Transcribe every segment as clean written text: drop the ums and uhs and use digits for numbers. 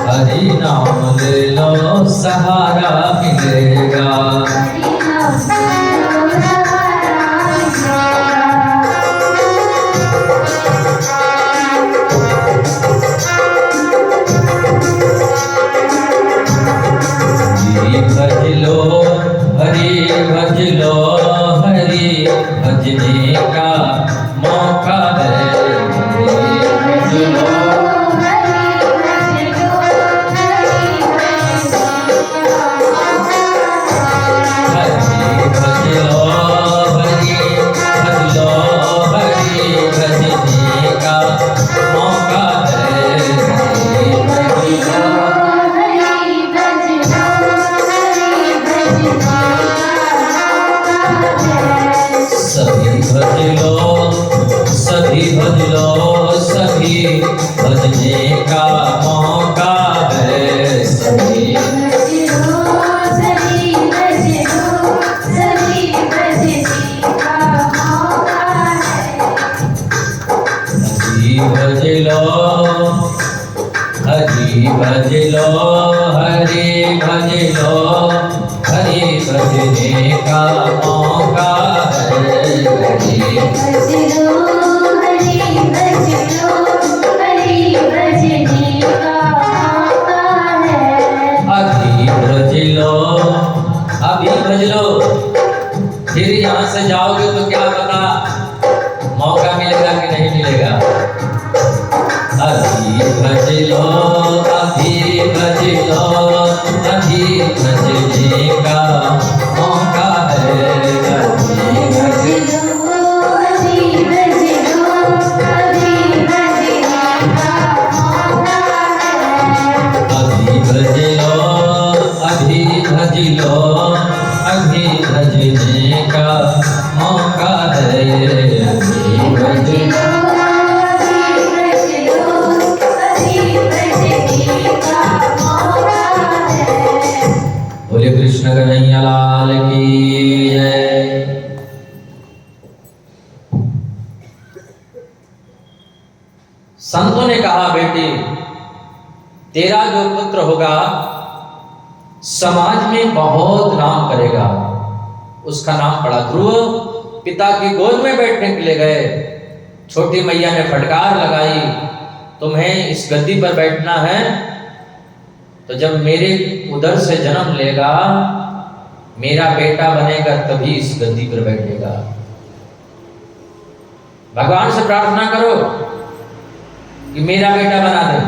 हरि नाम ले लो सहारा मिलेगा। भज लो हरि भज लो हरि भजने का मौका है। भज लो सभी भज लो सभी भजने का मौका है। सभी भज लो सभी भज लो सभी भजने का मौका है। हरि भज लो हरि भज लो हरि भज लो हरि भजने का मौका है। हरि भज लो अभी भज लो। फिर यहाँ से जाओगे तो क्या पता मौका मिलेगा कि नहीं मिलेगा। अभी भज लो अभी भज लो अभी भजने का मौका है। अभी भज लो अभी भज लो अभी भजने का मौका है। अभी भज लो अभी भज लो अभी भजने का मौका है। अभी भज लो अभी भज लो अभी भजने का मौका है। बोले कृष्ण कन्हैया लाल की जय। संतों ने कहा बेटी तेरा जो पुत्र होगा समाज में बहुत नाम करेगा। उसका नाम पड़ा ध्रुव। पिता की गोद में बैठने के लिए गए। छोटी मैया ने फटकार लगाई तुम्हें इस गद्दी पर बैठना है तो जब मेरे उदर से जन्म लेगा मेरा बेटा बनेगा तभी इस गद्दी पर बैठेगा। भगवान से प्रार्थना करो कि मेरा बेटा बना दे।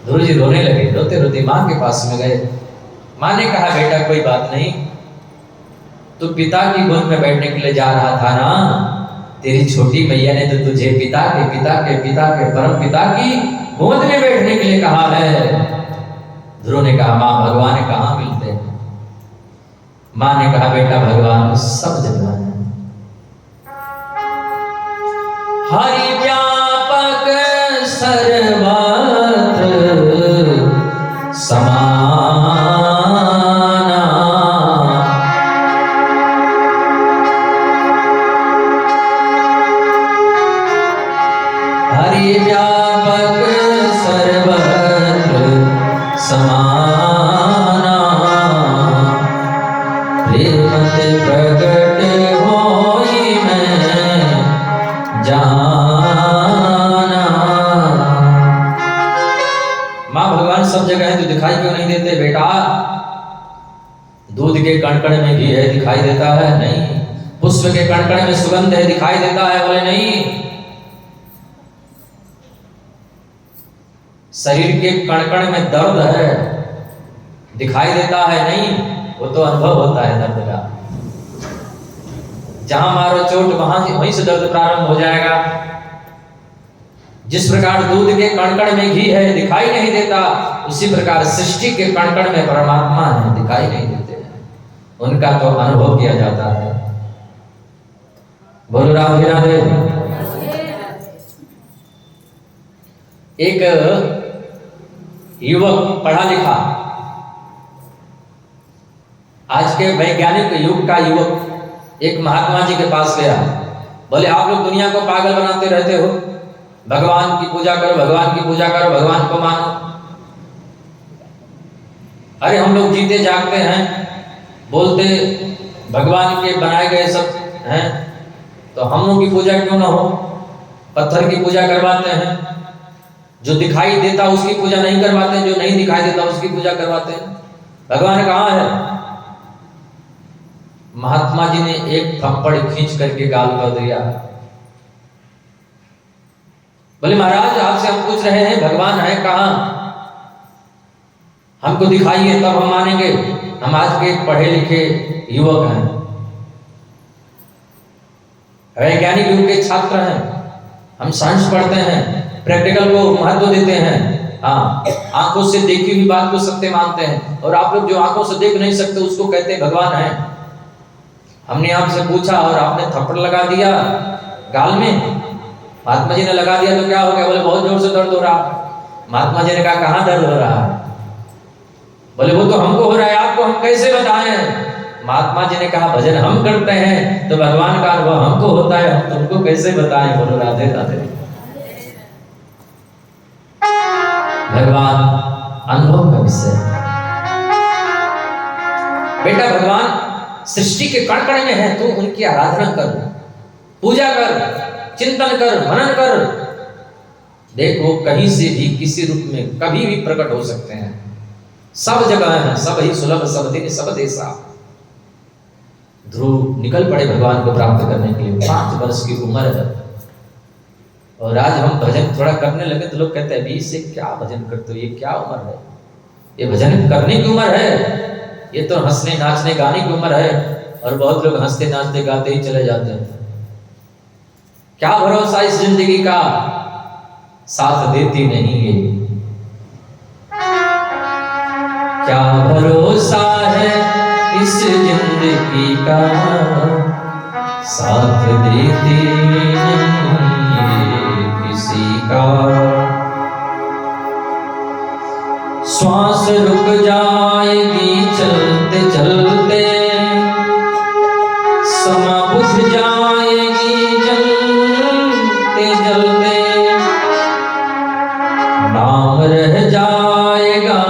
ध्रुव जी रोने लगे। रोते रोते माँ के पास में गए। माँ ने कहा बेटा कोई बात नहीं, तू पिता की गोद में बैठने के लिए जा रहा था ना। तेरी छोटी मैया ने तो तुझे पिता के परम पिता की गोद में बैठने के लिए कहा है। ध्रुव ने कहा माँ भगवान कहाँ मिलते हैं। माँ ने कहा बेटा भगवान सब जगह है। हरि व्यापक सर्वत्र समाना। हरि व्यापक सर्वत्र समाना। प्रेम से प्रकट होई मैं जाना। माँ भगवान सब जगह है तो दिखाई क्यों नहीं देते बेटा। दूध के कण-कण में घी है दिखाई देता है नहीं। पुष्प के कण-कण में सुगंध है दिखाई देता है बोले नहीं। शरीर के कण-कण में दर्द है दिखाई देता है नहीं। वो तो अनुभव होता है दर्द का। जहां मारो चोट वहीं से दर्द प्रारंभ हो जाएगा। जिस प्रकार दूध के कण-कण में घी है दिखाई नहीं देता उसी प्रकार सृष्टि के कण-कण में परमात्मा है दिखाई नहीं देते हैं। उनका तो अनुभव किया जाता है। बोलो राधे राधे। एक युवक पढ़ा लिखा आज के वैज्ञानिक युग का युवक एक महात्मा जी के पास गया। बोले आप लोग दुनिया को पागल बनाते रहते हो। भगवान की पूजा करो भगवान की पूजा करो भगवान को मानो। अरे हम लोग जीते जागते हैं, बोलते भगवान के बनाए गए सब हैं, तो हम लोग की पूजा क्यों ना हो? पत्थर की पूजा करवाते हैं, जो दिखाई देता उसकी पूजा नहीं करवाते, जो नहीं दिखाई देता उसकी पूजा करवाते हैं। भगवान कहाँ है? महात्मा जी ने एक थप्पड़ खींच करके गाल कर दिया। बोले महाराज आपसे हम पूछ रहे हैं भगवान है कहाँ? हमको दिखाइए तब हम मानेंगे। हम आज के पढ़े लिखे युवक हैं, वैज्ञानिक युग के छात्र हैं, हम साइंस पढ़ते हैं, प्रैक्टिकल को महत्व देते हैं। हाँ, आंखों से देखी हुई बात को सत्य मानते हैं, और आप लोग जो आंखों से देख नहीं सकते उसको कहते हैं भगवान है। हमने आपसे पूछा और आपने थप्पड़ लगा दिया गाल में। महात्मा जी ने लगा दिया तो क्या हो गया? बोले बहुत जोर से दर्द हो रहा। महात्मा जी ने कहा कहाँ दर्द हो रहा है? बोले वो तो हमको हो रहा है, आपको हम कैसे बताएं? महात्मा जी ने कहा भजन हम करते हैं तो भगवान का अनुभव हमको होता है, हम तुमको कैसे बताएं? बोलो राधे राधे। भगवान अनुभव का विषय। बेटा भगवान सृष्टि के कण कण में है, तू उनकी आराधना कर, पूजा कर, चिंतन कर, मनन कर। देखो कहीं से भी किसी रूप में कभी भी प्रकट हो सकते हैं, सब जगह है, सब ही सुलभ सब दिन सब देशा। ध्रुव निकल पड़े भगवान को प्राप्त करने के लिए। 5 वर्ष की उम्र है, और आज हम भजन थोड़ा करने लगे तो लोग कहते हैं अभी से क्या भजन करते हो, ये क्या उम्र है? ये भजन करने की उम्र है? ये तो हंसने नाचने गाने की उम्र है। और बहुत लोग हंसते नाचते गाते ही चले जाते हैं। क्या भरोसा इस जिंदगी का, साथ देती नहीं ये। क्या भरोसा है इस जिंदगी का, साथ देती नहीं किसी का। श्वास रुक जाएगी चलते चलते, समा बुझ जाएगी जलते जलते, नाम रह जाएगा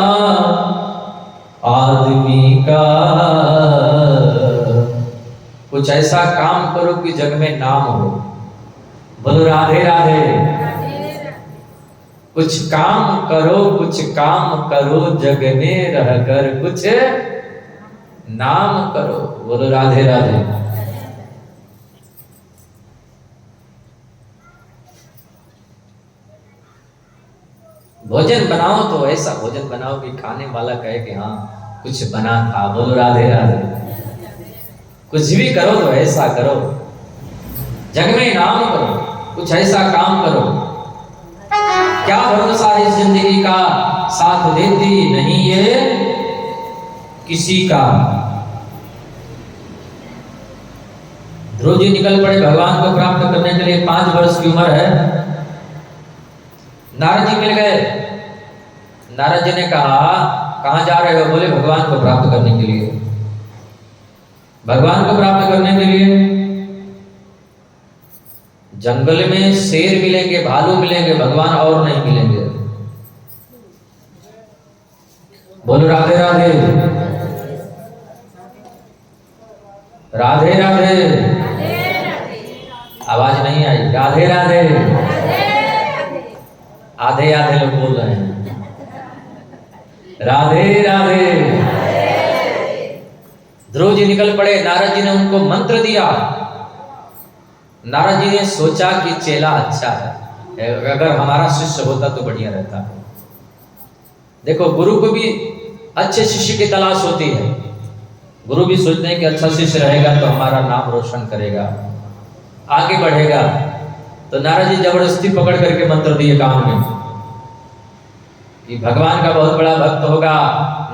आदमी का। कुछ ऐसा काम करो कि जग में नाम हो। बोलो राधे राधे। कुछ काम करो, कुछ काम करो, जग में रहकर कुछ नाम करो। बोलो राधे राधे। भोजन बनाओ तो ऐसा भोजन बनाओ कि खाने वाला कहे कि हाँ कुछ बना था। बोलो राधे राधे। कुछ भी करो तो ऐसा करो, जग में नाम करो, कुछ ऐसा काम करो। क्या भरोसा है इस जिंदगी का, साथ देती नहीं ये किसी का। ध्रुव जी निकल पड़े भगवान को प्राप्त करने के लिए। 5 वर्ष की उम्र है। नारद जी मिल गए। नारद जी ने कहा कहां जा रहे हो? बोले भगवान को प्राप्त करने के लिए। भगवान को प्राप्त करने के लिए जंगल में शेर मिलेंगे, भालू मिलेंगे, भगवान और नहीं मिलेंगे। बोलो राधे राधे। राधे राधे। आवाज नहीं आई। राधे राधे। आधे आधे लोग बोल रहे हैं राधे राधे। ध्रुव जी निकल पड़े। नारद जी ने उनको मंत्र दिया। नारद जी ने सोचा कि चेला अच्छा है, अगर हमारा शिष्य होता तो बढ़िया रहता। देखो गुरु को भी अच्छे शिष्य की तलाश होती है। गुरु भी सोचते हैं कि अच्छा शिष्य रहेगा तो हमारा नाम रोशन करेगा, आगे बढ़ेगा। तो नारद जी जबरदस्ती पकड़ करके मंत्र दिए कान में कि भगवान का बहुत बड़ा भक्त होगा,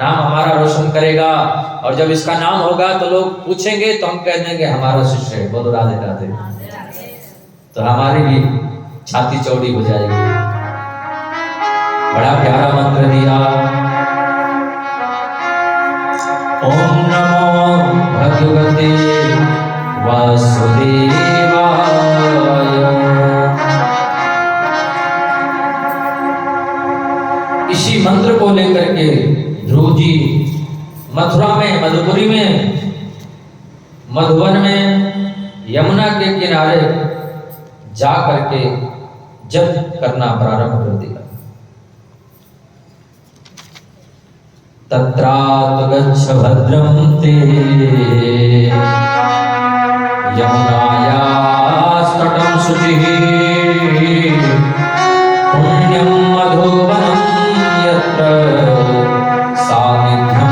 नाम हमारा रोशन करेगा, और जब इसका नाम होगा तो लोग पूछेंगे तो हम कह देंगे हमारा शिष्य है। बोलो राधे राधे। तो हमारी भी छाती चौड़ी हो जाएगी। बड़ा प्यारा मंत्र दिया। ओम नमो भगवते वासुदेवाय। इसी मंत्र को लेकर के ध्रुव जी मथुरा में, मधुपुरी में, मधुवन में, यमुना के किनारे जा करके जप करना प्रारंभ कर दिया। तत्रातु गच्छ भद्रं ते यमुनायास्तटं शुचिः पुण्यं मधुवनं यत्र सानिध्यं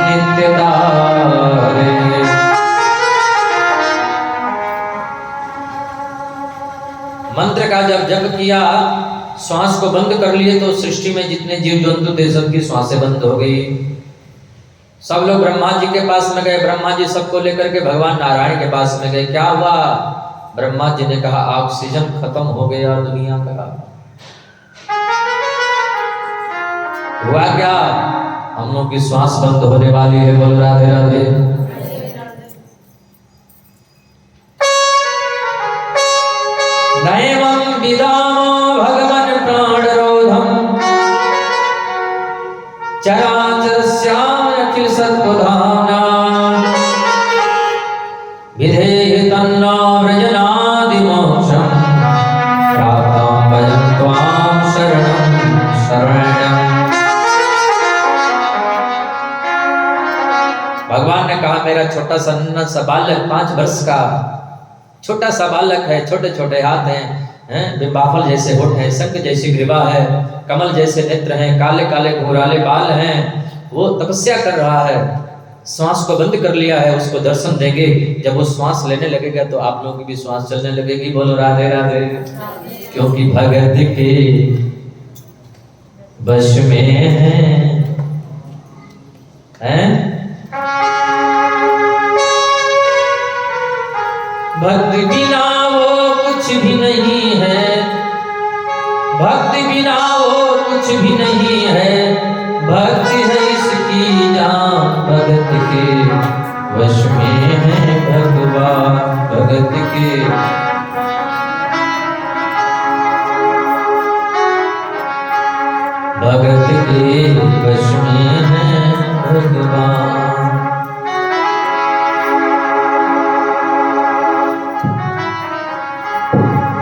नित्यदारे। मंत्र का जब जप किया, श्वास को बंद कर लिए तो सृष्टि में जितने जीव जंतु थे सबकी श्वासें बंद हो गई। सब लोग ब्रह्मा जी के पास में गए। ब्रह्मा जी सबको लेकर के भगवान नारायण के पास में गए। क्या हुआ? ब्रह्मा जी ने कहा ऑक्सीजन खत्म हो गया दुनिया का। हुआ क्या? हम लोग की श्वास बंद होने वाली है। बोल राधे राधे। नैवं विदामो भगवन् प्राणरोधम् चराचरस्याखिल सत्त्वधाम्ना विधेहि तन्नो व्रजनादिमोक्षम् प्राप्तां भजं त्वां शरणं शरण्यम्। भगवान ने कहा मेरा छोटा सा नन्हा सा बालक, 5 वर्ष का छोटा सा बालक है, छोटे छोटे हाथ हैं, बिंबाफल जैसे होठ हैं, शंख जैसी ग्रीवा है, कमल जैसे नेत्र हैं, काले काले घुंघराले बाल हैं। वो तपस्या कर रहा है, श्वास को बंद कर लिया है। उसको दर्शन देंगे। जब वो श्वास लेने लगेगा तो आप लोगों की भी श्वास चलने लगेगी। बोलो राधे राधे। क्योंकि भगत के वश में है। भक्ति बिना वो कुछ भी नहीं है, भक्ति बिना वो कुछ भी नहीं है। भक्ति है इसकी जान, भगत के वश में है भगवान। भगत के वश में है भगवान।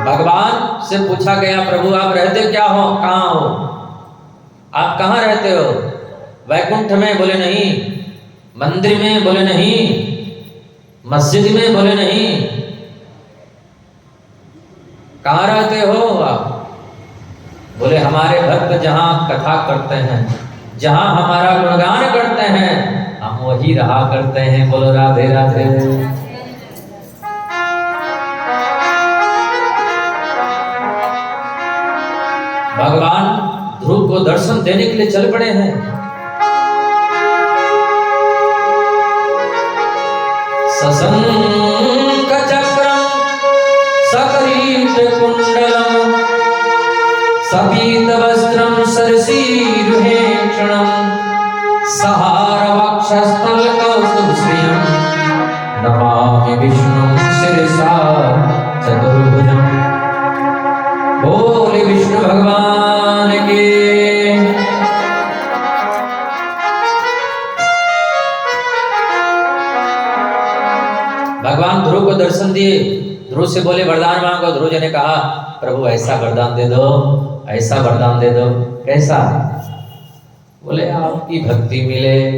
भगवान से पूछा गया प्रभु आप रहते क्या हो, कहाँ हो, आप कहाँ रहते हो? वैकुंठ में? बोले नहीं। मंदिर में? बोले नहीं। मस्जिद में? बोले नहीं। कहाँ रहते हो आप? बोले हमारे भक्त जहाँ कथा करते हैं, जहाँ हमारा गुणगान करते हैं, हम वही रहा करते हैं। बोलो राधे राधे। भगवान ध्रुव को दर्शन देने के लिए चल पड़े हैं। सशंख चक्रम सकरीट कुंडलम सपीत वस्त्रम सरसीरुहेक्षणम सहार वक्षस्थल कौस्तुभश्रियम नमामि विष्णुं शिरसा चतुर्भुजम्। बोले विष्णु भगवान के। भगवान ध्रुव को दर्शन दिए। ध्रुव से बोले वरदान मांगो। ध्रुव जी ने कहा प्रभु ऐसा वरदान दे दो, ऐसा वरदान दे दो। कैसा? बोले आपकी भक्ति मिले।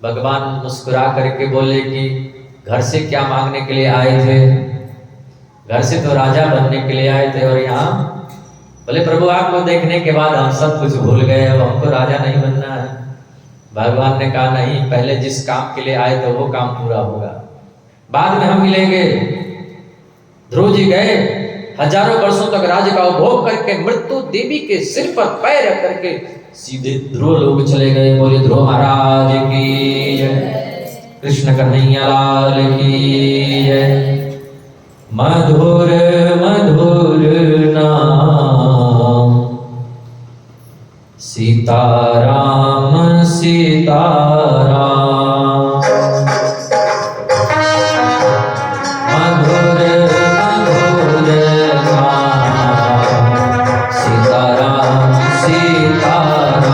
भगवान मुस्कुरा करके बोले कि घर से क्या मांगने के लिए आए थे? घर से तो राजा बनने के लिए आए थे और यहाँ? बोले प्रभु आपको देखने के बाद हम सब कुछ भूल गए, अब हमको राजा नहीं बनना है। भगवान ने कहा नहीं, पहले जिस काम के लिए आए थे वो काम पूरा होगा, बाद में हम मिलेंगे। ध्रुव जी गए, हजारों वर्षों तक राज्य का उपभोग करके मृत्यु देवी के सिर पर पैर रख करके सीधे ध्रुव लोग चले गए। बोले ध्रुव महाराज की जय, कृष्ण कन्हैया लाल की जय। मधुर मधुर नाम सीताराम सीताराम। मधुर मधुर नाम सीताराम सीताराम।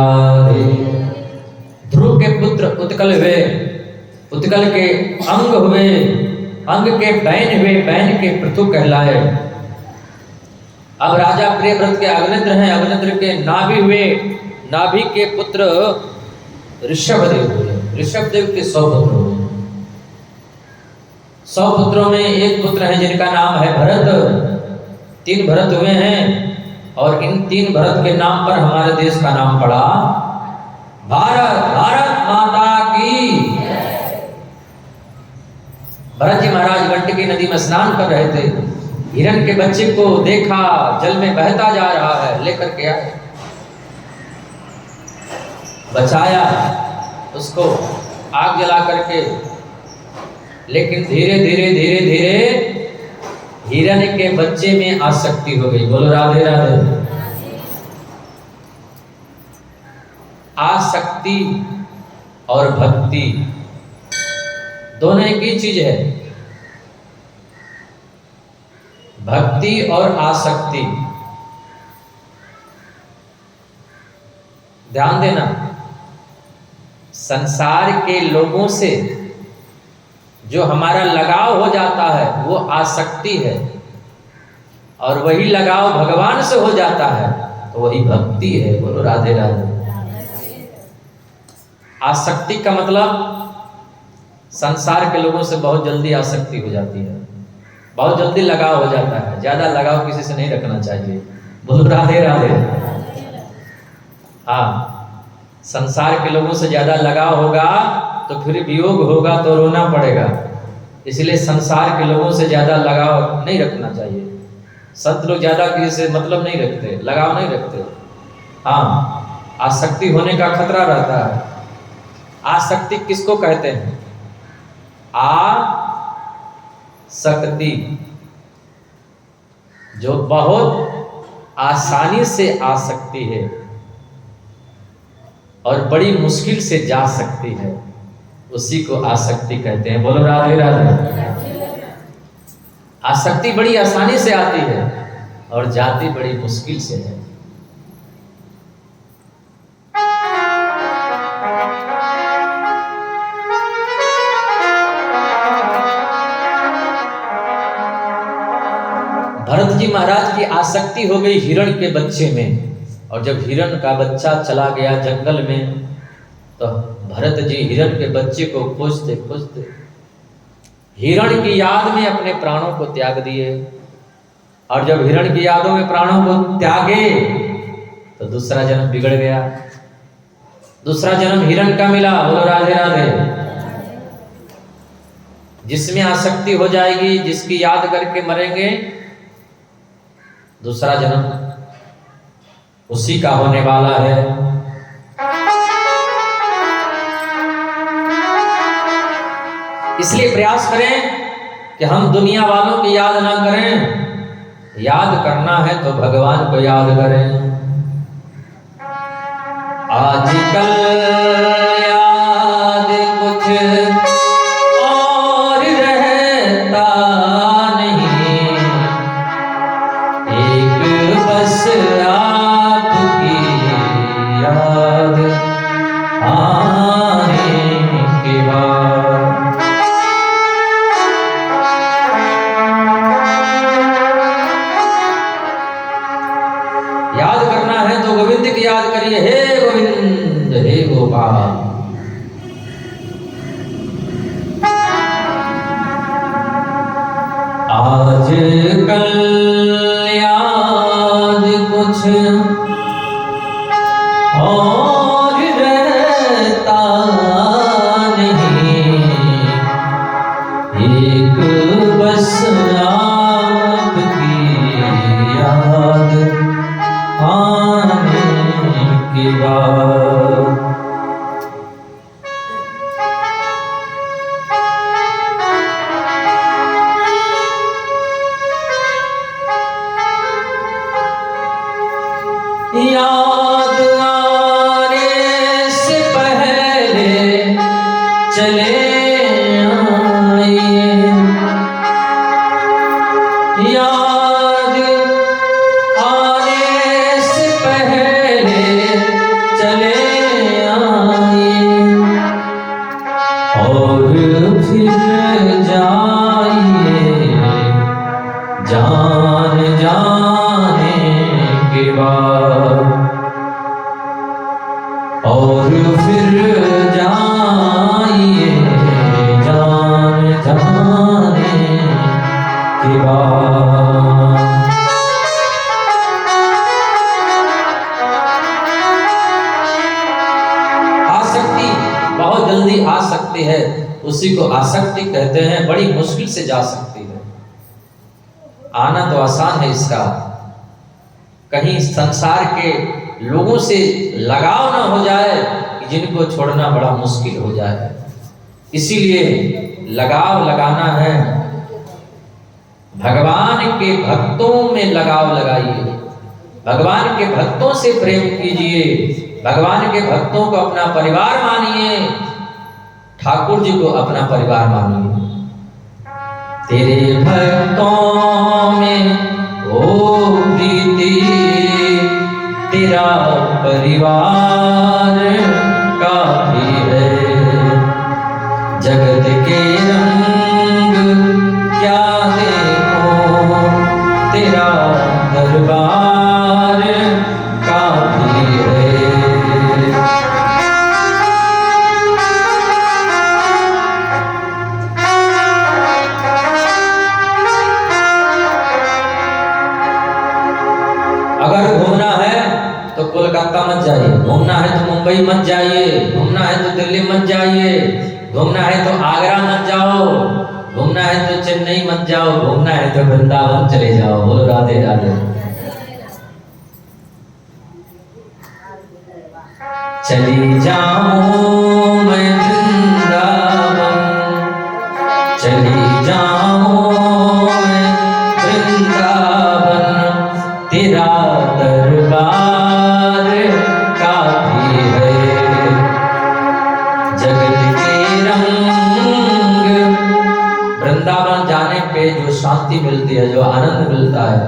राधे। ध्रुव के पुत्र उत्कल हुए, उत्कल के अंग हुए, अंग के बैन हुए, बैन के पृथु कहलाए। अब राजा प्रियव्रत के अग्निद्र हैं, अग्निद्र के नाभि हुए, नाभि के पुत्र ऋषभदेव हुए, ऋषभदेव के 100 पुत्र हुए। 100 पुत्रों में एक पुत्र है जिनका नाम है भरत। 3 भरत हुए हैं और इन 3 भरत के नाम पर हमारे देश का नाम पड़ा भारत। भारत माता की। भरत जी महाराज गंडकी नदी में स्नान कर रहे थे, हिरण के बच्चे को देखा, जल में बहता जा रहा है, लेकर के आए, बचाया उसको आग जला करके। लेकिन धीरे धीरे धीरे धीरे हिरण के बच्चे में आसक्ति हो गई। बोलो राधे राधे। आसक्ति और भक्ति दोनों एक ही चीज है। भक्ति और आसक्ति, ध्यान देना, संसार के लोगों से जो हमारा लगाव हो जाता है वो आसक्ति है, और वही लगाव भगवान से हो जाता है तो वही भक्ति है। बोलो राधे राधे। आसक्ति का मतलब संसार के लोगों से बहुत जल्दी आसक्ति हो जाती है, बहुत जल्दी लगाव हो जाता है। ज्यादा लगाव किसी से नहीं रखना चाहिए। बोलो राधे राधे। हाँ, संसार के लोगों से ज्यादा लगाव होगा तो फिर वियोग होगा तो रोना पड़ेगा। इसलिए संसार के लोगों से ज्यादा लगाव नहीं रखना चाहिए। संत लोग ज्यादा किसी से मतलब नहीं रखते, लगाव नहीं रखते। हाँ, आसक्ति होने का खतरा रहता है। आसक्ति किसको कहते हैं? आसक्ति जो बहुत आसानी से आ सकती है और बड़ी मुश्किल से जा सकती है, उसी को आसक्ति कहते हैं। बोलो राधे राधे। आसक्ति बड़ी आसानी से आती है और जाती बड़ी मुश्किल से है। भरत जी महाराज की आसक्ति हो गई हिरण के बच्चे में, और जब हिरण का बच्चा चला गया जंगल में तो भरत जी हिरण के बच्चे को खोजते खोजते हिरण की याद में अपने प्राणों को त्याग दिए। और जब हिरण की यादों में प्राणों को त्यागे तो दूसरा जन्म बिगड़ गया। दूसरा जन्म हिरण का मिला। बोलो राधे राधे। जिसमें आसक्ति हो जाएगी, जिसकी याद करके मरेंगे, दूसरा जन्म उसी का होने वाला है। इसलिए प्रयास करें कि हम दुनिया वालों की याद ना करें। याद करना है तो भगवान को याद करें। आजकल याद कुछ और रहता नहीं, एक बस आपकी याद आने के बाद। याद करना है तो गोविंद की याद करिए। हे गोविंद, हे गोपाल। आज कल याद कुछ और रहता नहीं, एक बस आपकी याद आने के बाद। और फिर जाइए जान जाने के बाद। आसक्ति बहुत जल्दी आ सकती है, उसी को आसक्ति कहते हैं। बड़ी मुश्किल से जा सकती है। आना तो आसान है इसका, कहीं संसार के लोगों से लगाव ना हो जाए कि जिनको छोड़ना बड़ा मुश्किल हो जाए। इसीलिए लगाव लगाना है, भगवान के भक्तों में लगाव लगाइए, भगवान के भक्तों से प्रेम कीजिए, भगवान के भक्तों को अपना परिवार मानिए, ठाकुर जी को अपना परिवार मानिए। तेरे भक्तों में ओ प्रीति तेरा परिवार काफी है, जगत के रंग क्या देखो तेरा दरबार काफी है। अगर घूमना है तो कोलकाता मत जाइए, घूमना है तो मुंबई मत जाइए, घूमना है तो दिल्ली मत जाइए, घूमना है तो आगरा मत जाओ, घूमना है तो चेन्नई मत जाओ, घूमना है तो वृंदावन चले जाओ। बोलो राधे राधे। चली जाऊं मैं वृंदावन, चली जाऊं मैं वृंदावन, तेरा दरबार काफी है, जगत के रंग। वृंदावन जाने पे जो शांति मिलती है, जो आनंद मिलता है,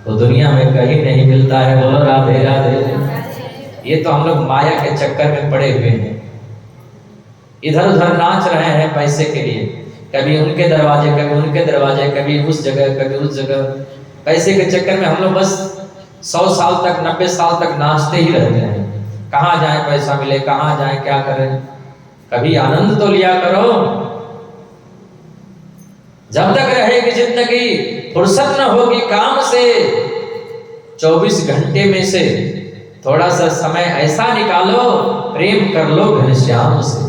वो दुनिया में कहीं नहीं मिलता है। बोलो राधे राधे। ये तो हम लोग माया के चक्कर में पड़े हुए हैं, इधर उधर नाच रहे हैं पैसे के लिए, कभी उनके दरवाजे कभी उनके दरवाजे, कभी उस जगह कभी उस जगह। पैसे के चक्कर में हम लोग बस 100 साल तक 90 साल तक नाचते ही रहते हैं। कहाँ जाए पैसा मिले, कहाँ जाए क्या करें। कभी आनंद तो लिया करो। जब तक रहेगी जिंदगी फुर्सत न होगी काम से, 24 घंटे में से थोड़ा सा समय ऐसा निकालो, प्रेम कर लो घनश्याम से।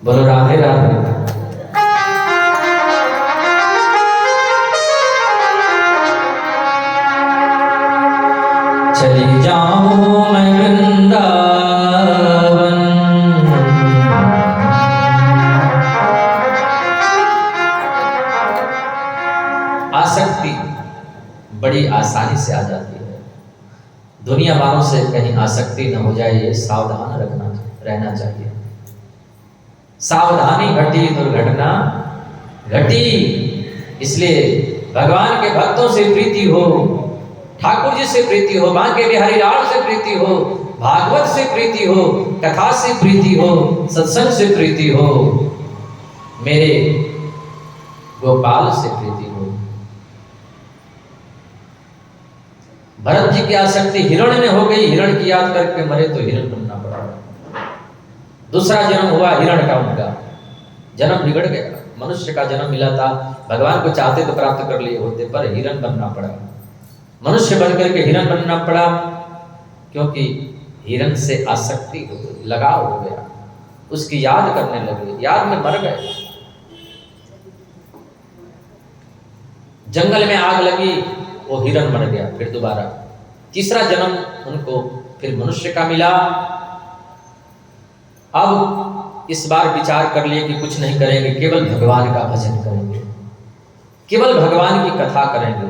बोलो राधे राधे। चली जाऊं मैं वृंदावन, आसक्ति बड़ी आसानी से आ जाती है। दुनिया वालों से कहीं आसक्ति न हो जाए, ये सावधान रहना चाहिए। सावधानी घटी दुर्घटना घटी। इसलिए भगवान के भक्तों से प्रीति हो, ठाकुर जी से प्रीति हो, बांके बिहारी लाल से प्रीति हो, भागवत से प्रीति हो, कथा से प्रीति हो, सत्संग से प्रीति हो, मेरे गोपाल से प्रीति हो। भरत जी की आसक्ति हिरण में हो गई, हिरण की याद करके मरे तो हिरण बनना पड़ा। दूसरा जन्म हुआ हिरण का, उनका जन्म बिगड़ गया। मनुष्य का जन्म मिला था, भगवान को चाहते तो प्राप्त कर लिए होते, पर हिरण बनना पड़ा। मनुष्य बनकर के हिरण बनना पड़ा, क्योंकि हिरण से आसक्ति हो गई, लगाव हो गया, उसकी याद करने लगे, याद में मर गए। जंगल में आग लगी, वो हिरण बन गया। फिर दोबारा तीसरा जन्म उनको फिर मनुष्य का मिला। अब इस बार विचार कर लिए कि कुछ नहीं करेंगे, केवल भगवान का भजन करेंगे, केवल भगवान की कथा करेंगे,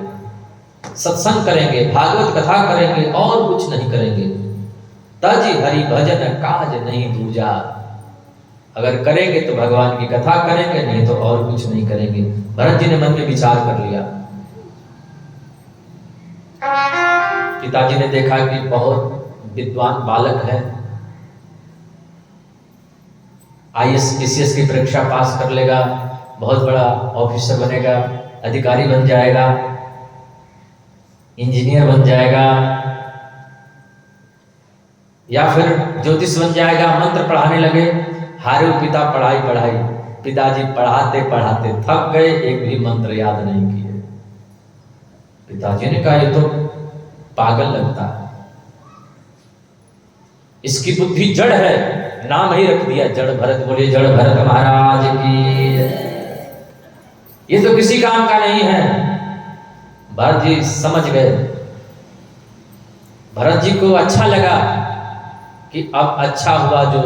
सत्संग करेंगे, भागवत कथा करेंगे, और कुछ नहीं करेंगे। तज हरि भजन काज नहीं दूजा। अगर करेंगे तो भगवान की कथा करेंगे, नहीं तो और कुछ नहीं करेंगे। भरत जी ने मन में विचार कर लिया। पिताजी ने देखा कि बहुत विद्वान बालक है, IAS PCS की परीक्षा पास कर लेगा, बहुत बड़ा ऑफिसर बनेगा, अधिकारी बन जाएगा, इंजीनियर बन जाएगा। या फिर ज्योतिष बन जाएगा, मंत्र पढ़ाने लगे। हारे पिता पढ़ाई पढ़ाई, पिताजी पढ़ाते पढ़ाते थक गए, एक भी मंत्र याद नहीं किए। पिताजी ने कहा ये तो पागल लगता है, इसकी बुद्धि जड़ है, नाम ही रख दिया जड़ भरत। बोले जड़ भरत महाराज की। ये तो किसी काम का नहीं है। भरत जी समझ गए। भरत जी को अच्छा लगा कि अब अच्छा हुआ जो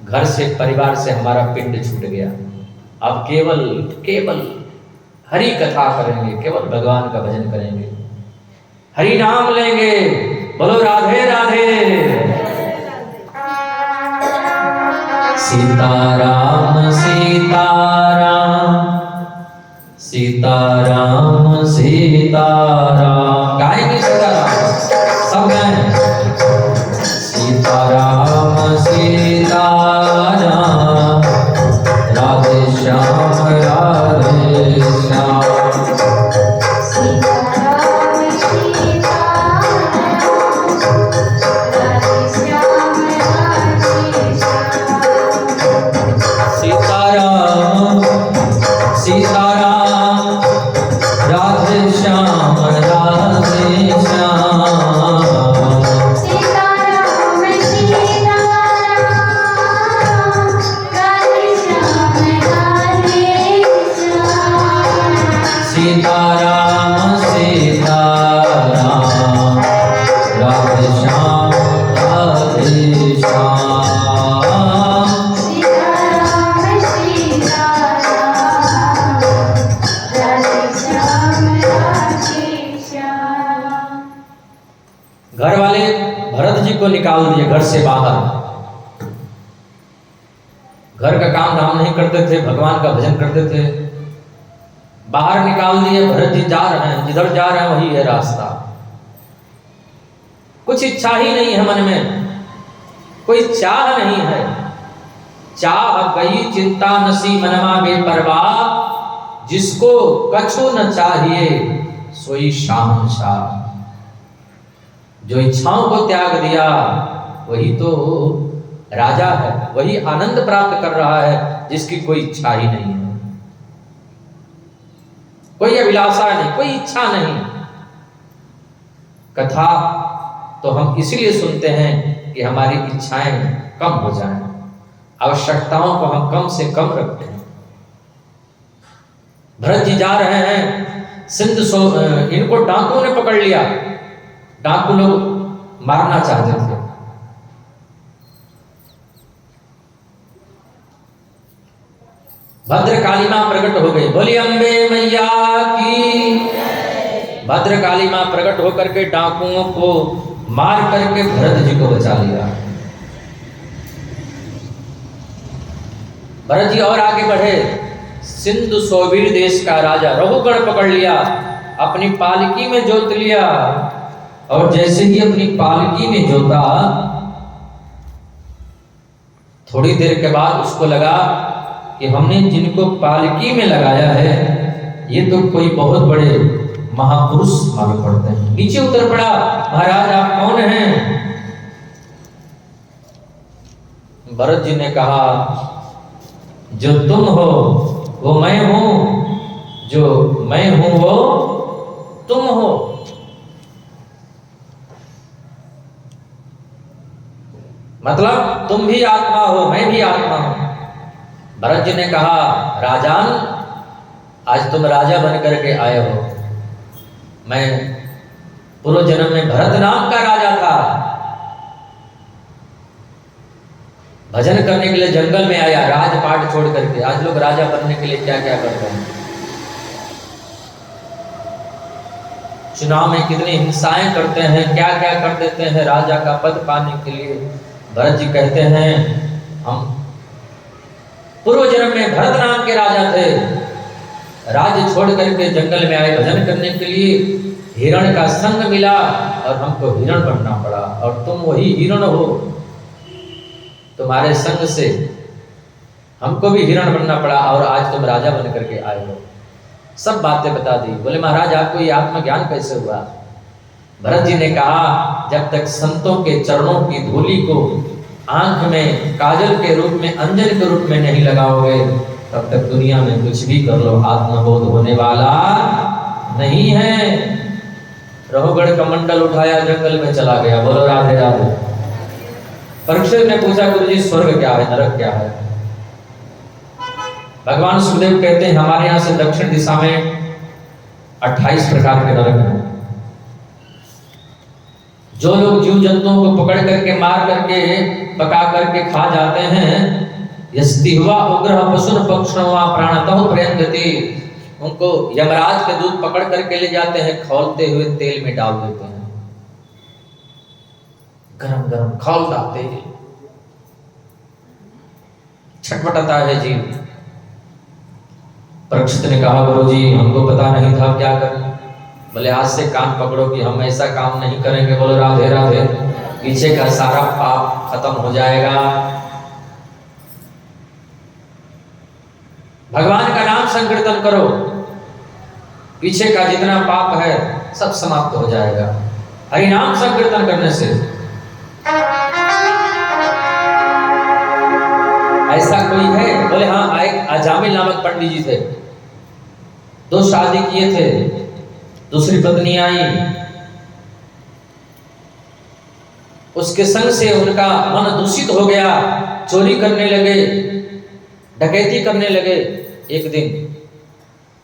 घर से, परिवार से हमारा पिंड छूट गया। अब केवल केवल हरि कथा करेंगे, केवल भगवान का भजन करेंगे, हरि नाम लेंगे। बोलो राधे राधे। सीताराम सीताराम सीताराम सीताराम। गाएंगे सीताराम, सब गाएं। सीताराम सीताराम राधे श्याम राधे श्याम। घर वाले भरत जी को निकाल दिए घर से बाहर। घर का काम धाम नहीं करते थे, भगवान का भजन करते थे। बाहर निकाल दिए। भरत जी जा रहे हैं, जिधर जा रहे हैं वही है रास्ता। कुछ इच्छा ही नहीं है मन में, कोई चाह नहीं है। चाह गई चिंता नसी मनमा बेपरवाह, जिसको कछु न चाहिए सोई शहंशाह। जो इच्छाओं को त्याग दिया वही तो राजा है, वही आनंद प्राप्त कर रहा है जिसकी कोई इच्छा ही नहीं है, कोई अभिलाषा नहीं, कोई इच्छा नहीं। कथा तो हम इसीलिए सुनते हैं कि हमारी इच्छाएं कम हो जाएं, आवश्यकताओं को हम कम से कम रखें। भरत जी जा रहे हैं सिंध, इनको डाकुओं ने पकड़ लिया। डाकू लोग मारना चाहते थे। भद्रकाली मां प्रकट हो गई। बोली अम्बे मैया की। भद्रकाली मां प्रकट होकर के डाकुओं को मार करके भरत जी को बचा लिया। भरत जी और आगे बढ़े। सिंधु सौवीर देश का राजा रघुगण पकड़ लिया, अपनी पालकी में जोत लिया। और जैसे ही अपनी पालकी में जोता, थोड़ी देर के बाद उसको लगा कि हमने जिनको पालकी में लगाया है ये तो कोई बहुत बड़े महापुरुष मालूम पड़ते हैं। नीचे उतर पड़ा। महाराज आप कौन हैं? भरत जी ने कहा जो तुम हो वो मैं हूं, जो मैं हूं वो तुम हो। मतलब तुम भी आत्मा हो, मैं भी आत्मा हूं। भरत जी ने कहा राजान, आज तुम राजा बन करके आए हो। मैं पूर्व जन्म में भरत नाम का राजा था, भजन करने के लिए जंगल में आया, राजपाट छोड़ करके। आज लोग राजा बनने के लिए क्या क्या करते हैं, चुनाव में कितनी हिंसाएं करते हैं, क्या क्या कर देते हैं राजा का पद पाने के लिए। भरत जी कहते हैं हम पूर्व जन्म में भरत नाम के राजा थे, राज्य छोड़ करके जंगल में आए भजन करने के लिए। हिरण का संग मिला और हमको हिरण बनना पड़ा, और तुम वही हिरण हो। तुम्हारे संग से हमको भी हिरण बनना पड़ा और आज तुम राजा बन करके आए हो। सब बातें बता दी। बोले महाराज आपको ये आत्मज्ञान कैसे हुआ? भरत जी ने कहा जब तक संतों के चरणों की धूलि को आंख में काजल के रूप में, अंजन के रूप में नहीं लगाओगे, तब तक दुनिया में कुछ भी कर लो आत्मबोध होने वाला नहीं है। रहुगढ़ कमंडल उठाया, जंगल में चला गया। बोलो राधे राधे। परीक्षित ने पूछा गुरुजी स्वर्ग क्या है, नरक क्या है? भगवान सुखदेव कहते हैं हमारे यहां से दक्षिण दिशा में 28 प्रकार के नरक हैं। जो लोग जीव जंतुओं को पकड़ करके, मार करके, पका करके खा जाते हैं, यस्तिह्वा उग्रह पशुन पक्षणवा प्राणतः प्रयंदति, उनको यमराज के दूत पकड़ करके ले जाते हैं, खौलते हुए तेल में डाल देते हैं, गरम गरम खौलता तेल, छटपटाता है जीव। परीक्षित ने कहा गुरुजी हमको पता नहीं था, क्या करें? बोले आज से कान पकड़ो कि हम ऐसा काम नहीं करेंगे। बोलो राधे राधे। पीछे का सारा पाप खत्म हो जाएगा। भगवान का नाम संकीर्तन करो, पीछे का जितना पाप है सब समाप्त हो जाएगा हरि नाम संकीर्तन करने से। ऐसा कोई है? बोले हाँ, एक अजामिल नामक पंडित जी थे, 2 शादी किए थे, दूसरी पत्नी आई, उसके संग से उनका मन दूषित हो गया, चोरी करने लगे, डकैती करने लगे। एक दिन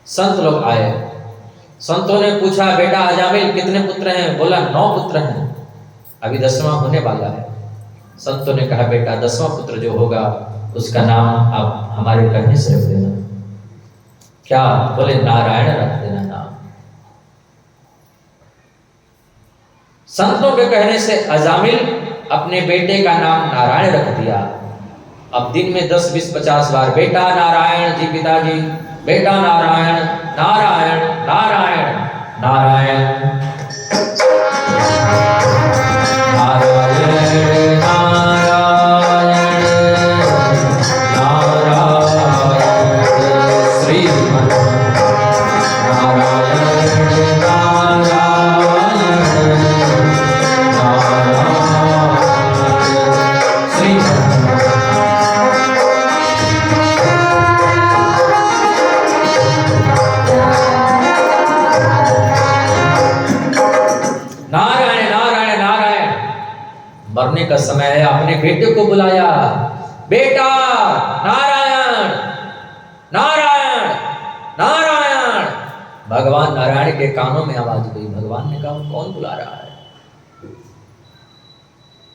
संत लोग आए, संतों ने पूछा बेटा अजामिल कितने पुत्र हैं? बोला 9 पुत्र हैं, अभी 10वां होने वाला है। संतों ने कहा बेटा 10वां पुत्र जो होगा उसका नाम आप हमारे कहने से रख देना। क्या? बोले नारायण रख देना नाम। संतों के कहने से अजामिल अपने बेटे का नाम नारायण रख दिया। अब दिन में 10, 20, 50 बार बेटा नारायण जी, पिताजी बेटा नारायण, नारायण नारायण नारायण नारायण मरने का समय है, अपने बेटे को बुलाया, बेटा नारायण नारायण नारायण। भगवान नारायण के कानों में आवाज गई। भगवान ने कहा कौन बुला रहा है?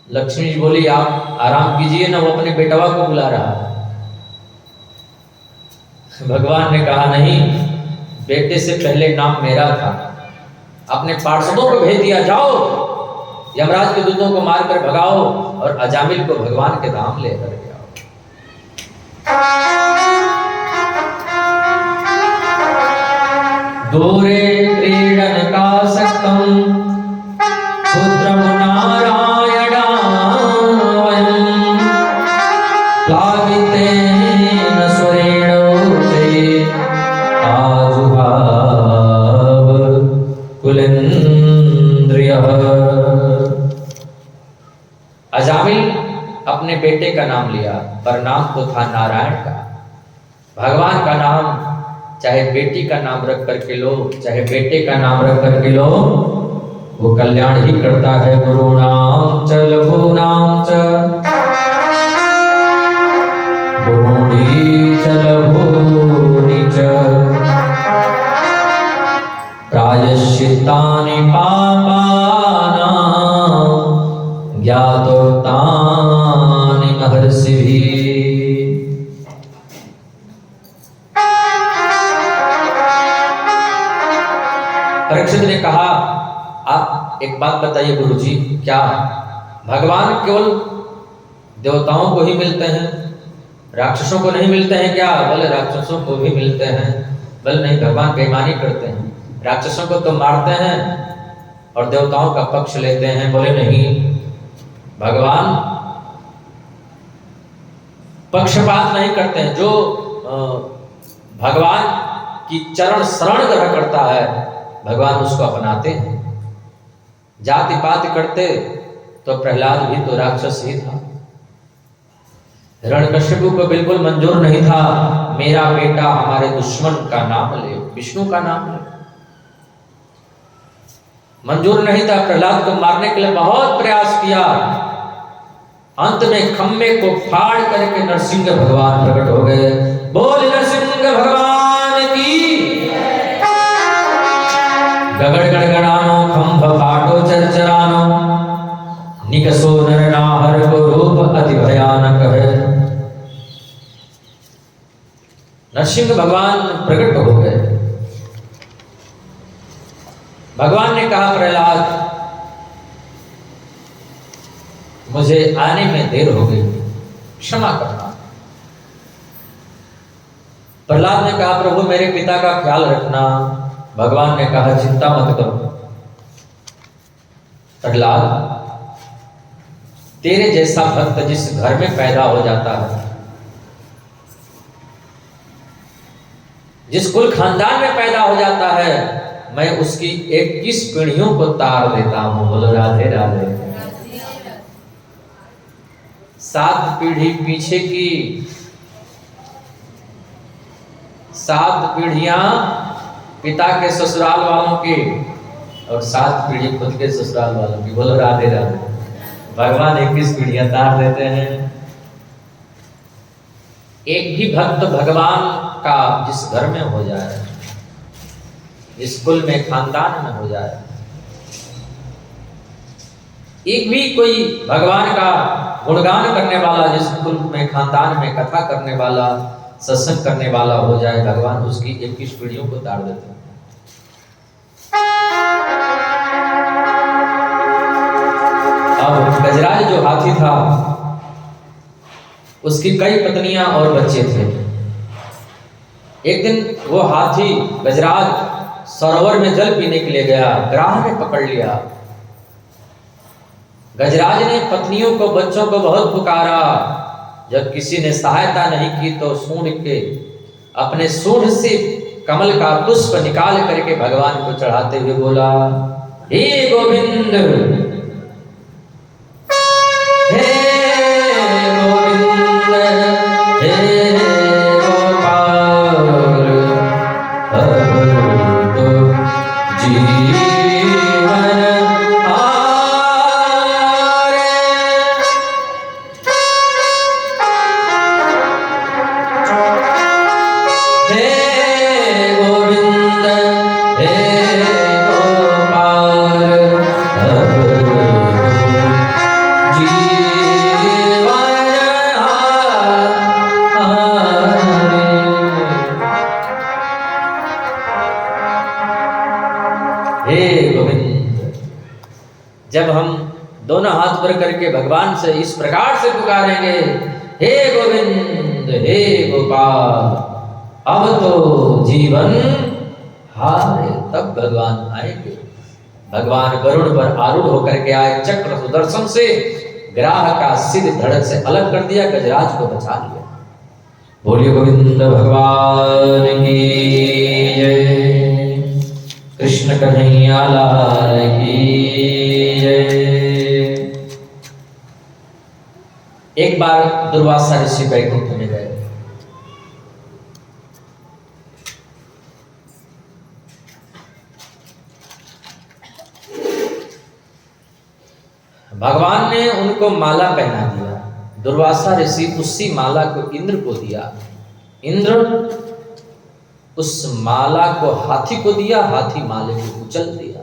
लक्ष्मी जी बोली आप आराम कीजिए ना, वो अपने बेटवा को बुला रहा है। भगवान ने कहा नहीं, बेटे से पहले नाम मेरा था। अपने पार्षदों को भेज दिया, जाओ यमराज के दूतों को मारकर भगाओ और अजामिल को भगवान के धाम लेकर आओ। दूरे क्रीडन का सक्तम पुत्रम नारायणावयं प्लावितेन स्वरेणोते आजुभाव कुलेन्द्रियः। अजामिल अपने बेटे का नाम लिया, पर नाम तो था नारायण का। भगवान का नाम चाहे बेटी का नाम रख करके लो, चाहे बेटे का नाम रख करके लो, वो कल्याण ही करता है। गुरुणाम च लघूनाम च गुरुणी च लघूनि च प्रायश्चित्तानि पापानां ज्ञातोक्तानि महर्षिभिः। परीक्षित ने कहा आप एक बात बताइए गुरुजी, क्या भगवान केवल देवताओं को ही मिलते हैं, राक्षसों को नहीं मिलते हैं क्या? बोले राक्षसों को भी मिलते हैं। बोले नहीं, भगवान बेईमानी करते हैं, राक्षसों को तो मारते हैं और देवताओं का पक्ष लेते हैं। बोले नहीं, भगवान पक्षपात नहीं करते हैं। जो भगवान की चरण शरण ग्रहण करता है भगवान उसको अपनाते हैं। जाति पात करते तो प्रहलाद भी तो राक्षस ही था। हिरण्यकश्यप को बिल्कुल मंजूर नहीं था मेरा बेटा हमारे दुश्मन का नाम ले, विष्णु का नाम ले। मंजूर नहीं था। प्रहलाद को मारने के लिए बहुत प्रयास किया। अंत में खम्भे को फाड़ करके नरसिंह भगवान प्रकट हो गए। बोल नरसिंह भगवान की। गगड़ गड़गड़ानो खम्भ फाटो चरचरानो, निकसो नर नाहर को रूप अति भयानक है। नरसिंह भगवान प्रकट हो गए। भगवान ने कहा प्रहलाद मुझे आने में देर हो गई, क्षमा करना। प्रहलाद ने कहा प्रभु मेरे पिता का ख्याल रखना। भगवान ने कहा चिंता मत करो प्रहलाद, तेरे जैसा भक्त जिस घर में पैदा हो जाता है, जिस कुल खानदान में पैदा हो जाता है, मैं उसकी 21 पीढ़ियों को तार देता हूं। बोलो राधे राधे। 7 पीढ़ी पीछे की, 7 पीढ़ियां पिता के ससुराल वालों की और 7 पीढ़ी खुद के ससुराल वालों की। बोलो राधे राधे। भगवान 21 पीढ़ियां तार देते हैं। एक भी भक्त भगवान का जिस घर में हो जाए, जिस कुल में खानदान में हो जाए, एक भी कोई भगवान का गुणगान करने वाला जिस कुल में खानदान में कथा करने वाला, सत्संग करने वाला हो जाए, भगवान उसकी 21 पीढ़ियों को तार देते हैं। अब गजराज जो हाथी था उसकी कई पत्नियां और बच्चे थे। एक दिन वो हाथी गजराज सरोवर में जल पीने के लिए गया, ग्राह ने पकड़ लिया। गजराज ने पत्नियों को बच्चों को बहुत पुकारा। जब किसी ने सहायता नहीं की तो सूंड के अपने सूंड से कमल का पुष्प निकाल करके भगवान को चढ़ाते हुए बोला, हे गोविंद, हे गोविंद, हे गोपाल, अब तो जीवन जब हम दोनों हाथ पर करके भगवान से इस प्रकार से पुकारेंगे, हे गोविंद, हे गोपाल, अब तो जीवन हारे, तब भगवान आएंगे। भगवान गरुड़ पर आरूढ़ होकर के आए, चक्र सुदर्शन से ग्राह का सिर धड़ से अलग कर दिया, गजराज को बचा लिया। बोलिए गोविंद भगवान की जय, कृष्ण कन्हैया लाल की जय। एक बार दुर्वासा ऋषि वैकुंठ में गए। भगवान ने उनको माला पहना दिया। दुर्वासा ऋषि उसी माला को इंद्र को दिया। इंद्र उस माला को हाथी को दिया, हाथी माले को उछल दिया।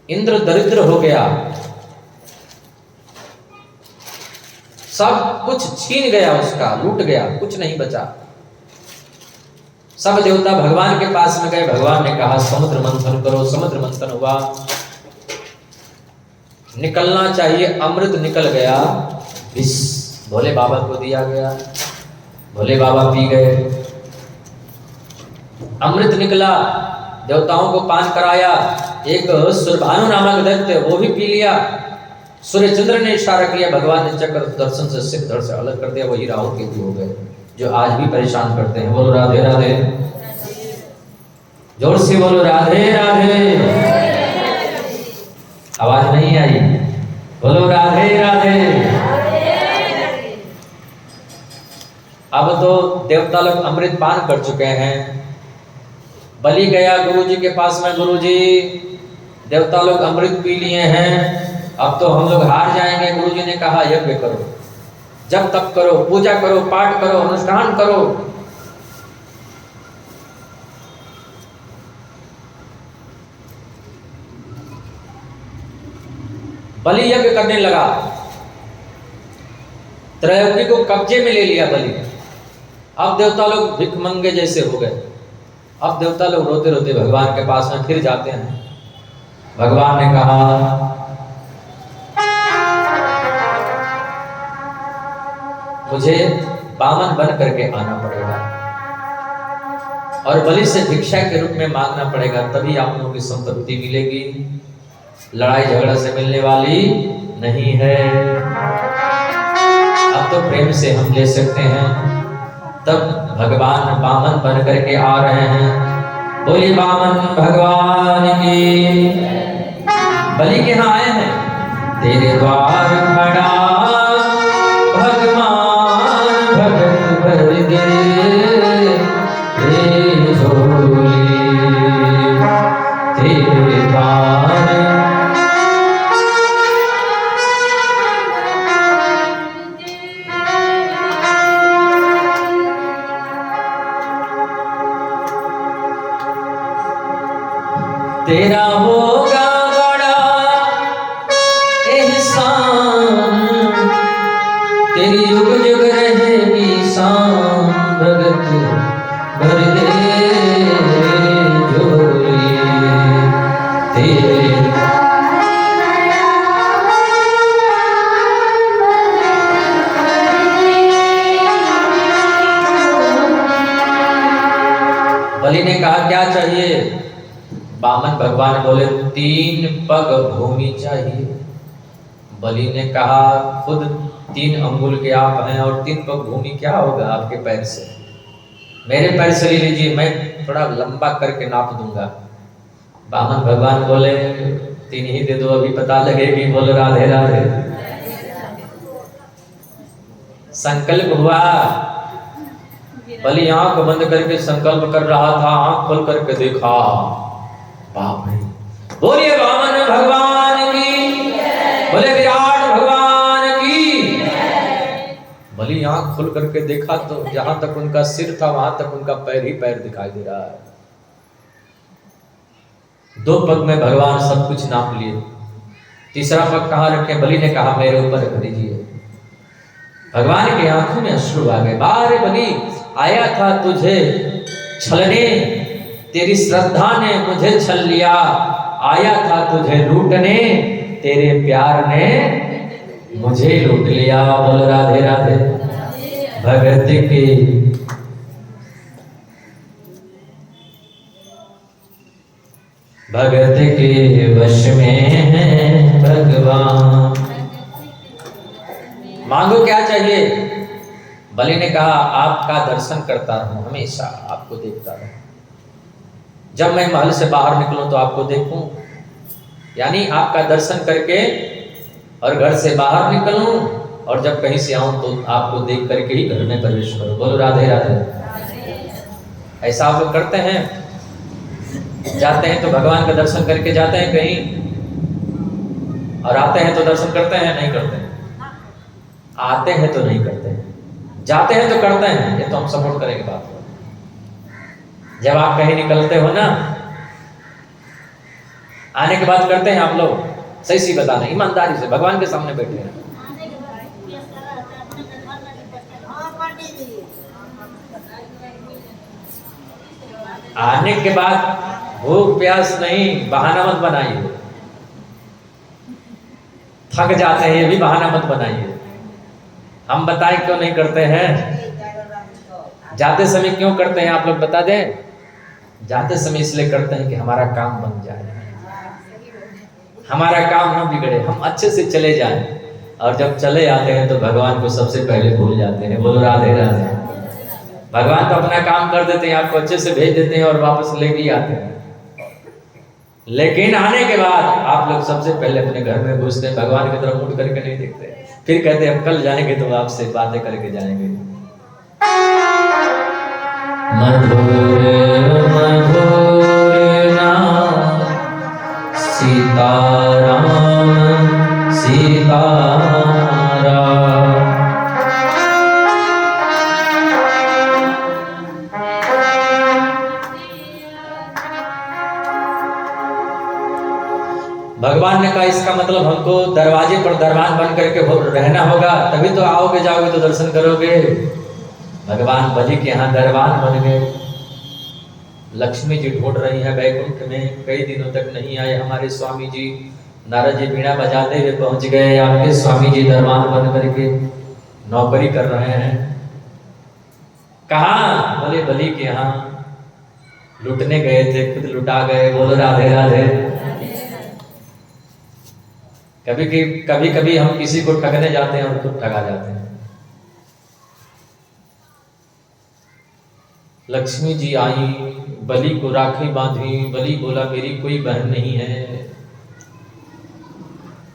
इंद्र दरिद्र हो गया, सब कुछ छीन गया, उसका लूट गया, कुछ नहीं बचा। सब देवता भगवान के पास में गए। भगवान ने कहा समुद्र मंथन करो। समुद्र मंथन हुआ, निकलना चाहिए, अमृत निकल गया, विष भोले बाबा को दिया गया, भोले बाबा पी गए। अमृत निकला, देवताओं को पान कराया। एक सुरभानु नामक दैत्य, वो भी पी लिया। सूर्य चंद्र ने इशारा किया, भगवान ने चक्र दर्शन से सिर धड़ से अलग कर दिया। वही राहु केतु हो गए, जो आज भी परेशान करते हैं। बोलो राधे राधे, जोर से बोलो राधे राधे। आवाज नहीं आई, बोलो राधे राधे। अब तो देवता लोग अमृत पान कर चुके हैं। बलि गया गुरुजी के पास में, गुरुजी देवता लोग अमृत पी लिए हैं, अब तो हम लोग हार जाएंगे। गुरुजी ने कहा यज्ञ करो, जब तक करो, पूजा करो, पाठ करो, अनुष्ठान करो। बलि यज्ञ करने लगा, त्रयोदशी को कब्जे में ले लिया बलि। अब देवता लोग भिखमंगे जैसे हो गए। अब देवता लोग रोते रोते भगवान के पास में फिर जाते हैं। भगवान ने कहा मुझे बामन बन करके आना पड़ेगा और बलि से भिक्षा के रूप में मांगना पड़ेगा, तभी आप लोगों की संपत्ति मिलेगी। लड़ाई झगड़ा से मिलने वाली नहीं है। अब तो प्रेम से हम ले सकते हैं। तब भगवान बामन बन करके आ रहे हैं। बोलिए बामन भगवान की। बलि के यहाँ आए हैं। तेरे द्वार खड़ा भगवान भगत भर गे झोली, तेरे द्वार तेरा होगा बड़ा एहसान, तेरी युग युग रहेगी शान, भगत भर दे झोली तेरे। बलि ने कहा क्या चाहिए? बामन भगवान बोले 3 पग भूमि चाहिए। बलि ने कहा खुद 3 अंगुल के आप हैं और 3 पग भूमि क्या होगा आपके पैर से? मेरे पैर से ले लीजिए, मैं थोड़ा लंबा करके नाप दूंगा। बामन भगवान बोले 3 ही दे दो, अभी पता लगेगी। बोलो राधे राधे। संकल्प हुआ। बलि आंख बंद करके संकल्प कर रहा था, आंख खोल करके देखा, बाप रे। बोलिए वामन भगवान की, बोले विराट भगवान की। बलि आंख खोल करके देखा तो जहां तक उनका सिर था वहां तक उनका पैर ही पैर दिखाई दे रहा है। 2 पग में भगवान सब कुछ नाप लिए। तीसरा पग कहां रखे? बलि ने कहा मेरे ऊपर रख दीजिए। भगवान की आंखों में अश्रु आ गए। बारे बलि, आया था तुझे छलने, तेरी श्रद्धा ने मुझे छल लिया। आया था तुझे लूटने, तेरे प्यार ने मुझे लूट लिया। बोल राधे राधे। भगत के भगत के वश में है भगवान। मांगो क्या चाहिए? बलि ने कहा आपका दर्शन करता रहूं, हमेशा आपको देखता रहूं। जब मैं महल से बाहर निकलूं तो आपको देखूं, यानी आपका दर्शन करके और घर से बाहर निकलूं और जब कहीं से आऊं तो आपको देख करके ही घर में प्रवेश करूं। बोलो राधे राधे। ऐसा आप लोग करते हैं? जाते हैं तो भगवान का दर्शन करके जाते हैं कहीं, और आते हैं तो दर्शन करते हैं नहीं करते हैं? आते हैं तो नहीं करते हैं, जाते हैं तो करते हैं। ये तो हम सपोर्ट करेंगे बात। जब आप कहीं निकलते हो ना, आने के बाद करते हैं आप लोग? सही सी बताना, ईमानदारी से, भगवान के सामने बैठे हैं। आने के बाद भूख प्यास नहीं, बहाना मत बनाइए। थक जाते हैं, ये भी बहाना मत बनाइए। हम बताएं क्यों नहीं करते हैं? जाते समय क्यों करते हैं आप लोग बता दें? जाते समय इसलिए करते हैं कि हमारा काम बन जाए, हमारा काम न बिगड़े, हम अच्छे से चले जाएं। और जब चले आते हैं तो भगवान को सबसे पहले भूल जाते हैं। बोलो राधे राधे। भगवान तो अपना काम कर देते हैं, आपको अच्छे से भेज देते हैं और वापस ले भी आते हैं। लेकिन आने के बाद आप लोग सबसे पहले अपने घर में घुसते हैं, भगवान की तरफ मुड़ करके नहीं देखते, फिर कहते हैं अब कल जाएंगे तो आपसे बातें करके जाएंगे। मधुर मधुर नाम सीताराम सीताराम। भगवान ने कहा इसका मतलब हमको दरवाजे पर दरबान बन करके रहना होगा, तभी तो आओगे जाओगे तो दर्शन करोगे। भगवान बलि के यहाँ दरबान बन गए। लक्ष्मी जी ढूंढ रही है वैकुंठ में, कई दिनों तक नहीं आए हमारे स्वामी जी। नारद जी बीड़ा बजाते हुए पहुंच गए, आपके स्वामी जी दरबान बन करके नौकरी कर रहे हैं। कहाँ? बोले बलि के यहाँ लुटने गए थे, खुद लुटा गए। बोलो राधे राधे। कभी कभी हम किसी को ठगने जाते हैं और खुद ठगा जाते हैं। लक्ष्मी जी आई, बलि को राखी बांधी। बलि बोला मेरी कोई बहन नहीं है।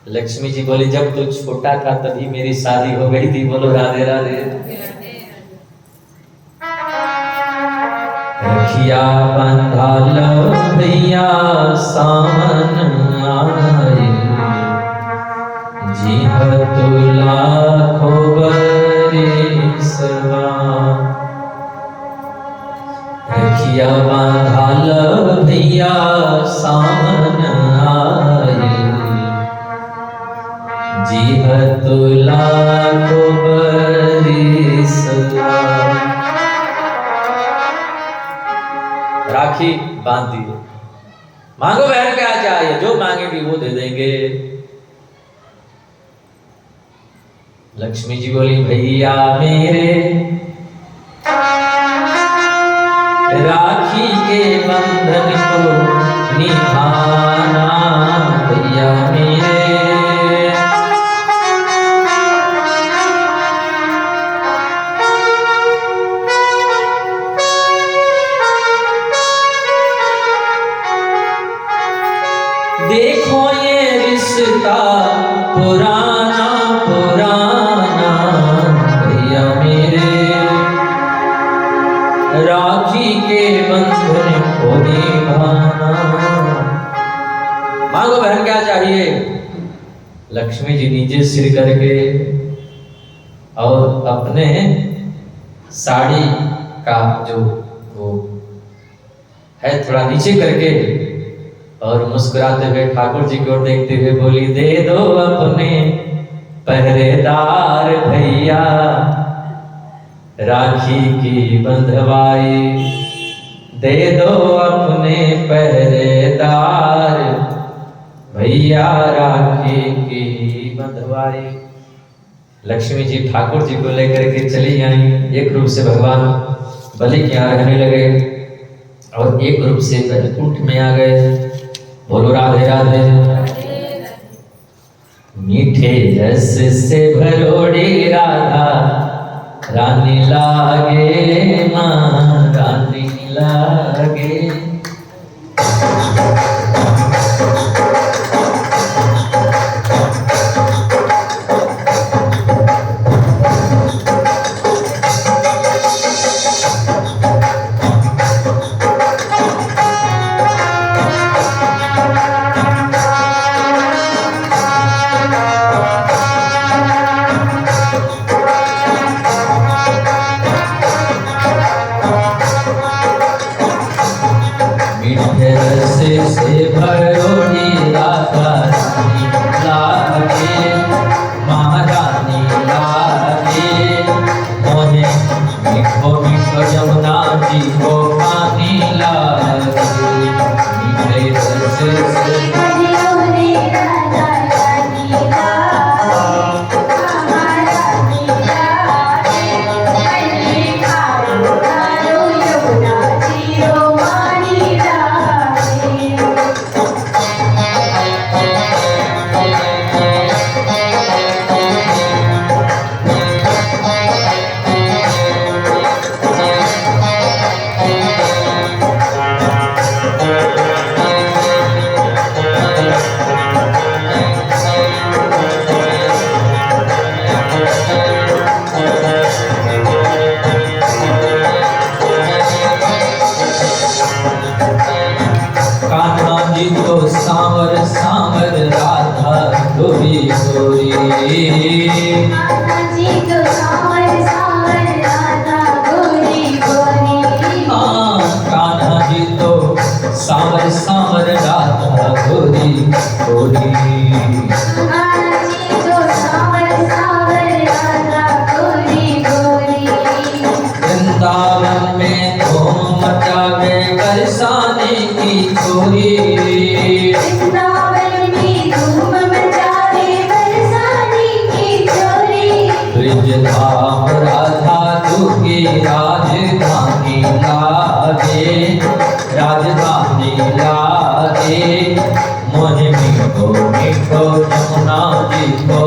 लक्ष्मी जी बोली जब तू छोटा था तभी मेरी शादी हो गई थी। बोलो राधे राधे। रखिया बंधा लो भैया सामन आए, जी तू लाखों बरिसवा। रखिया बांधा लो भैया सामन आए, जी तू लाखों बरिसवा। राखी बांध दी। मांगो बहन क्या चाहिए, जो मांगेगी वो दे देंगे। लक्ष्मी जी बोली भैया मेरे राखी के बंधन को निभाना। भैया मेरे देखो ये रिश्ता पुराना पुराना। भैया मेरे राखी के बंधन को निभाना। मांगो बहन क्या चाहिए। लक्ष्मी जी नीचे सिर करके और अपने साड़ी का जो वो है थोड़ा नीचे करके और मुस्कुराते हुए ठाकुर जी की ओर देखते हुए बोली दे दो अपने पहरेदार भैया राखी की बंधवाई। दे दो अपने पहरेदार भैया राखी की बंधवाई। लक्ष्मी जी ठाकुर जी को लेकर के चली आई। एक रूप से भगवान बलि के यहाँ रहने लगे और एक रूप से वैकुंठ में आ गए। बोलो राधे राधे। मीठे रस से भरोड़ी राधा रानी लागे, माँ रानी लागे। जी तो सावर सावर राधा गोरी गोरी। हाँ कान्हा जी तो सावर सावर राधा गोरी गोरी। कान्हा जी तो सावर सावर राधा गोरी गोरी। वृंदावन में धूम मचावे बरसाने की छोरी। वृंदावन में धूम मचावे बरसाने की छोरी। ब्रज धाम राधा दुखी राजधानी लागे राजधानी लागे। मोहे मीठो मीठो जमुना जी को